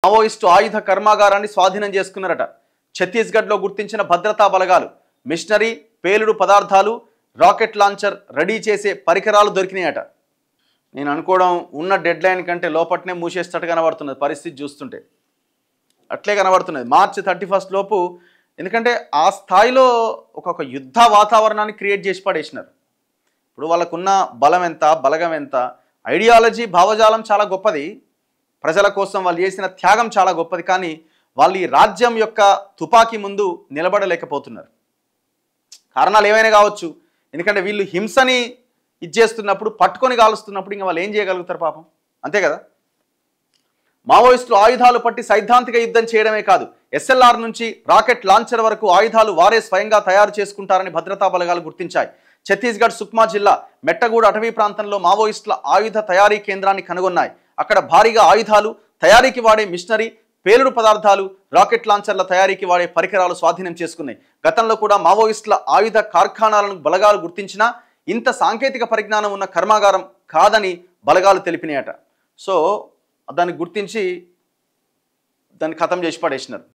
Maoist ఆయుధ కర్మాగారాన్ని స్వాధీనం చేసుకున్నారట. ఛత్తీస్గఢ్లో గుర్తించిన భద్రతా బలగాలు మిషనరీ, పేలుడు పదార్థాలు, రాకెట్ లాంచర్ రెడీ చేసే పరికరాలు దొరికినాయట. నేను అనుకోవడం ఉన్న డెడ్ లైన్ కంటే లోపట్నే మూసేస్తట్టు కనబడుతున్నది పరిస్థితి చూస్తుంటే. అట్లే కనబడుతున్నది. మార్చి 31 లోపు, ఎందుకంటే ఆ స్థాయిలో ఒక యుద్ధ వాతావరణాన్ని క్రియేట్ చేసి పడేసినారు. ఇప్పుడు వాళ్ళకున్న బలం ఎంత, బలగం ఎంత, ఐడియాలజీ, భావజాలం చాలా గొప్పది, ప్రజల కోసం వాళ్ళు చేసిన త్యాగం చాలా గొప్పది. కానీ వాళ్ళు ఈ రాజ్యం యొక్క తుపాకీ ముందు నిలబడలేకపోతున్నారు. కారణాలు ఏమైనా కావచ్చు. ఎందుకంటే వీళ్ళు హింసని ఇచ్చేస్తున్నప్పుడు, పట్టుకొని కాలుస్తున్నప్పుడు ఇంకా వాళ్ళు ఏం చేయగలుగుతారు పాపం, అంతే కదా. మావోయిస్టులు ఆయుధాలు పట్టి సైద్ధాంతిక యుద్ధం చేయడమే కాదు, ఎస్ఎల్ఆర్ నుంచి రాకెట్ లాంచర్ వరకు ఆయుధాలు వారే స్వయంగా తయారు చేసుకుంటారని భద్రతా బలగాలు గుర్తించాయి. ఛత్తీస్గఢ్ సుక్మా జిల్లా మెట్టగూడ అటవీ ప్రాంతంలో మావోయిస్టుల ఆయుధ తయారీ కేంద్రాన్ని కనుగొన్నాయి. అక్కడ భారీగా ఆయుధాలు తయారీకి వాడే మిషనరీ, పేలుడు పదార్థాలు, రాకెట్ లాంచర్ల తయారీకి వాడే పరికరాలు స్వాధీనం చేసుకున్నాయి. గతంలో కూడా మావోయిస్టుల ఆయుధ కార్ఖానాలను బలగాలు గుర్తించినా ఇంత సాంకేతిక పరిజ్ఞానం ఉన్న కర్మాగారం కాదని బలగాలు తెలిపినాయట. సో దాన్ని గుర్తించి దాన్ని ఖతం చేసి పడేసినారు.